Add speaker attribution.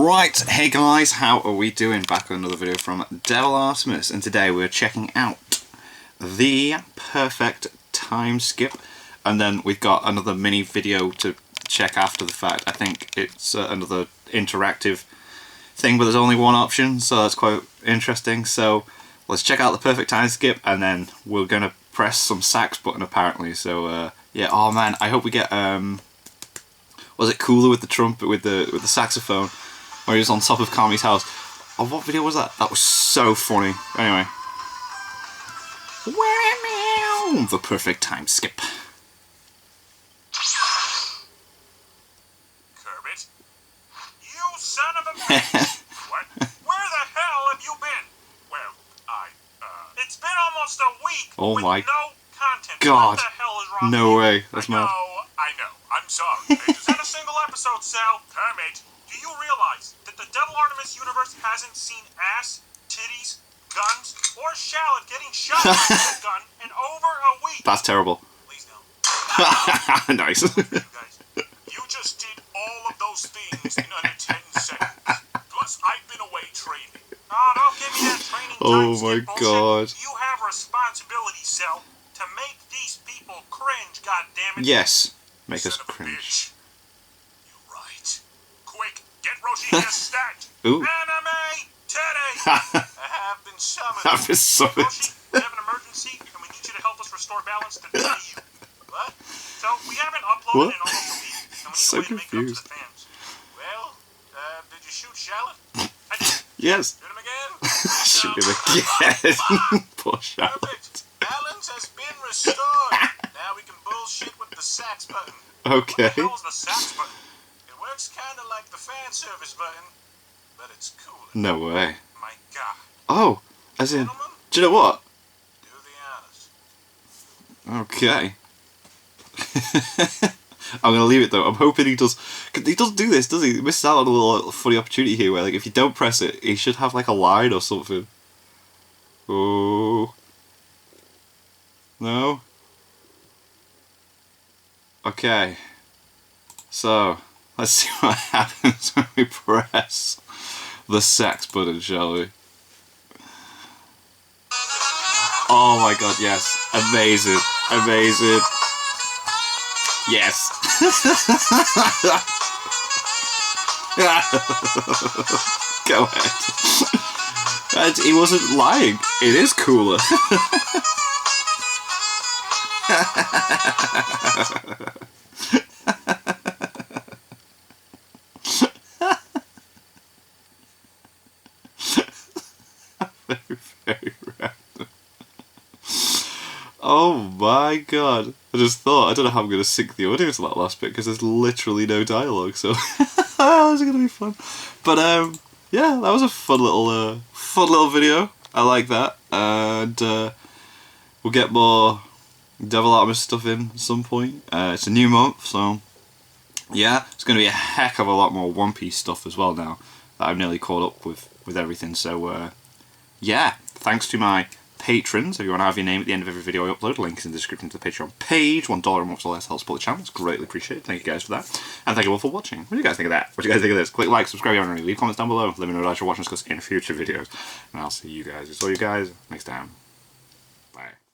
Speaker 1: Right, hey guys, how are we doing? Back with another video from Devil Artemis, and today we're checking out the perfect time skip, and then we've got another mini video to check after the fact. I think it's another interactive thing, but there's only one option, so that's quite interesting. So let's check out the perfect time skip, and then we're gonna press some sax button apparently. So yeah, oh man, I hope we get was it Cooler with the trumpet, with the saxophone, where he was on top of Kami's house. Oh, what video was that? That was so funny. Anyway. The perfect time skip.
Speaker 2: Kermit? You son of a bitch! What? Where the hell have you been? Well, it's been almost a week with no content.
Speaker 1: God.
Speaker 2: What the hell is wrong
Speaker 1: No
Speaker 2: with you?
Speaker 1: way. That's mad.
Speaker 2: I know. I'm sorry. It just had a single episode, Sal. Kermit, do you realize that the Devil Artemis universe hasn't seen ass, titties, guns, or shallot getting shot by a gun in over a week?
Speaker 1: That's terrible.
Speaker 2: Please don't.
Speaker 1: Nice.
Speaker 2: You just did all of those things in under 10 seconds. Plus, I've been away training. Oh, don't give me that training time skip bullshit.
Speaker 1: God.
Speaker 2: You have a responsibility, Cell, to make these people cringe, goddammit.
Speaker 1: Yes. Make us
Speaker 2: Son of a
Speaker 1: cringe.
Speaker 2: bitch. You're right. Quick, get Roshi's stat.
Speaker 1: Ooh.
Speaker 2: Anime today. I have been summoned.
Speaker 1: I've been summoned.
Speaker 2: Roshi, we have an emergency, and we need you to help us restore balance to the EU. What? So, we haven't uploaded in almost a week, and we need
Speaker 1: So
Speaker 2: a way to make it up to
Speaker 1: confused.
Speaker 2: the fans. Well, did you shoot Shallot? I did.
Speaker 1: Yes.
Speaker 2: Shoot him again?
Speaker 1: Shoot him again. Poor Charlotte.
Speaker 2: Perfect. Balance has been restored. Now we can bullshit with the sax button.
Speaker 1: Okay.
Speaker 2: What the hell is the sax button? It works kind of like the fan service button, but it's cooler.
Speaker 1: No way.
Speaker 2: My God.
Speaker 1: Oh, as in,
Speaker 2: Gentlemen,
Speaker 1: do you know what?
Speaker 2: do the honors.
Speaker 1: Okay. I'm gonna leave it though. I'm hoping he does. Cause he doesn't do this, does he? He misses out on a little funny opportunity here where, like, if you don't press it, he should have like a line or something. Oh. No? Okay. So, let's see what happens when we press the sax button, shall we? Oh my god, yes. Amazing. Amazing. Yes. Go ahead. And he wasn't lying. It is cooler. Very random. Oh my god. I just thought, I don't know how I'm going to sync the audio to that last bit because there's literally no dialogue, so this is going to be fun. But yeah, that was a fun little video. I like that. And we'll get more Devil Artemis stuff in at some point. It's a new month, so yeah, it's going to be a heck of a lot more One Piece stuff as well now that I've nearly caught up with everything. So yeah, thanks to my patrons. If you want to have your name at the end of every video I upload, link is in the description to the Patreon page. $1 a month or less helps support the channel. It's greatly appreciated. Thank you guys for that. And thank you all for watching. What do you guys think of that? What do you guys think of this? Click like, subscribe if you want to, leave comments down below. Let me know what you're watching us in future videos. And I'll see you guys next time.